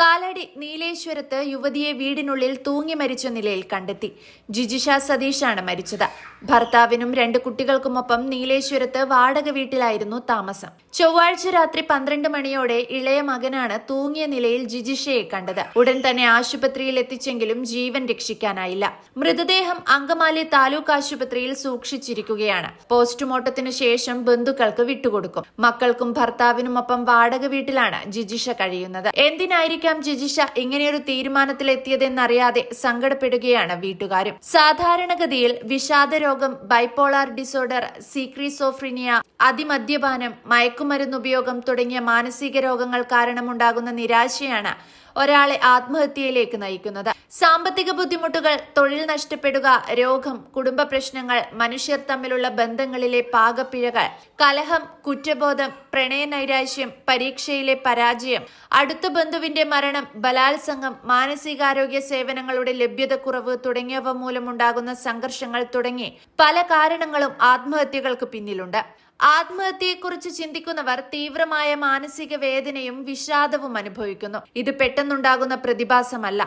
കാലടി നീലേശ്വരത്ത് യുവതിയെ വീടിനുള്ളിൽ തൂങ്ങി മരിച്ച നിലയിൽ കണ്ടെത്തി. ജിജിഷ സതീഷാണ് മരിച്ചത്. ഭർത്താവിനും 2 കുട്ടികൾക്കുമൊപ്പം നീലേശ്വരത്ത് വാടക വീട്ടിലായിരുന്നു താമസം. ചൊവ്വാഴ്ച രാത്രി 12 മണിയോടെ ഇളയ മകനാണ് തൂങ്ങിയ നിലയിൽ ജിജിഷയെ കണ്ടത്. ഉടൻ തന്നെ ആശുപത്രിയിൽ എത്തിച്ചെങ്കിലും ജീവൻ രക്ഷിക്കാനായില്ല. മൃതദേഹം അങ്കമാലി താലൂക്ക് ആശുപത്രിയിൽ സൂക്ഷിച്ചിരിക്കുകയാണ്. പോസ്റ്റ്മോർട്ടത്തിനു ശേഷം ബന്ധുക്കൾക്ക് വിട്ടുകൊടുക്കും. മക്കൾക്കും ഭർത്താവിനുമൊപ്പം വാടക വീട്ടിലാണ് ജിജിഷ കഴിയുന്നത്. എന്തിനായിരിക്കും ജിജിഷ ഇങ്ങനെയൊരു തീരുമാനത്തിലെത്തിയതെന്നറിയാതെ സങ്കടപ്പെടുകയാണ് വീട്ടുകാരും. സാധാരണഗതിയിൽ വിഷാദരോഗം, ബൈപോളാർ ഡിസോർഡർ, സീക്രിസോഫ്രീനിയ, അതിമദ്യപാനം, മയക്കുമരുന്നുപയോഗം തുടങ്ങിയ മാനസിക രോഗങ്ങൾ കാരണമുണ്ടാകുന്ന നിരാശയാണ് ഒരാളെ ആത്മഹത്യയിലേക്ക് നയിക്കുന്നത്. സാമ്പത്തിക ബുദ്ധിമുട്ടുകൾ, തൊഴിൽ നഷ്ടപ്പെടുക, രോഗം, കുടുംബ പ്രശ്നങ്ങൾ, മനുഷ്യർ തമ്മിലുള്ള ബന്ധങ്ങളിലെ പാകപ്പിഴകൾ, കലഹം, കുറ്റബോധം, പ്രണയനൈരാശ്യം, പരീക്ഷയിലെ പരാജയം, അടുത്ത ബന്ധുവിന്റെ മരണം, ബലാത്സംഗം, മാനസികാരോഗ്യ സേവനങ്ങളുടെ ലഭ്യതക്കുറവ് തുടങ്ങിയവ മൂലമുണ്ടാകുന്ന സംഘർഷങ്ങൾ തുടങ്ങി പല കാരണങ്ങളും ആത്മഹത്യകൾക്ക് പിന്നിലുണ്ട്. ആത്മഹത്യയെക്കുറിച്ച് ചിന്തിക്കുന്നവർ തീവ്രമായ മാനസിക വേദനയും വിഷാദവും അനുഭവിക്കുന്നു. ഇത് പെട്ടെന്നുണ്ടാകുന്ന പ്രതിഭാസമല്ല.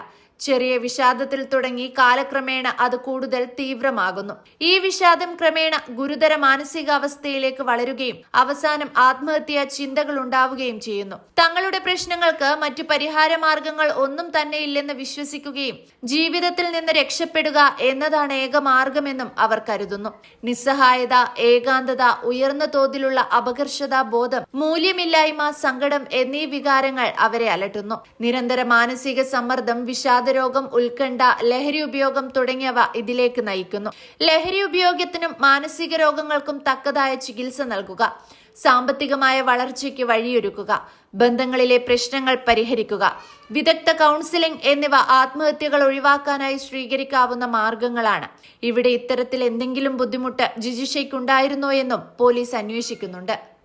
ചെറിയ വിഷാദത്തിൽ തുടങ്ങി കാലക്രമേണ അത് കൂടുതൽ തീവ്രമാകുന്നു. ഈ വിഷാദം ക്രമേണ ഗുരുതര മാനസികാവസ്ഥയിലേക്ക് വളരുകയും അവസാനം ആത്മഹത്യാ ചിന്തകൾ ഉണ്ടാവുകയും ചെയ്യുന്നു. തങ്ങളുടെ പ്രശ്നങ്ങൾക്ക് മറ്റു പരിഹാര മാർഗങ്ങൾ ഒന്നും തന്നെ ഇല്ലെന്ന് വിശ്വസിക്കുകയും ജീവിതത്തിൽ നിന്ന് രക്ഷപ്പെടുക എന്നതാണ് ഏക മാർഗമെന്നും അവർ കരുതുന്നു. നിസ്സഹായത, ഏകാന്തത, ഉയർന്ന തോതിലുള്ള അപകർഷതാ ബോധം, മൂല്യമില്ലായ്മ, സങ്കടം എന്നീ വികാരങ്ങൾ അവരെ അലട്ടുന്നു. നിരന്തര മാനസിക സമ്മർദ്ദം, വിഷാദരോഗം, ഉത്കണ്ഠ, ലഹരി ഉപയോഗം തുടങ്ങിയവ ഇതിലേക്ക് നയിക്കുന്നു. ലഹരി ഉപയോഗത്തിനും മാനസിക രോഗങ്ങൾക്കും തക്കതായ ചികിത്സ നൽകുക, സാമ്പത്തികമായ വളർച്ചയ്ക്ക് വഴിയൊരുക്കുക, ബന്ധങ്ങളിലെ പ്രശ്നങ്ങൾ പരിഹരിക്കുക, വിദഗ്ധ കൗൺസിലിംഗ് എന്നിവ ആത്മഹത്യകൾ ഒഴിവാക്കാനായി സ്വീകരിക്കാവുന്ന മാർഗങ്ങളാണ്. ഇവിടെ ഇത്തരത്തിൽ എന്തെങ്കിലും ബുദ്ധിമുട്ട് ജിജിഷയ്ക്കുണ്ടായിരുന്നോ എന്നും പോലീസ് അന്വേഷിക്കുന്നുണ്ട്.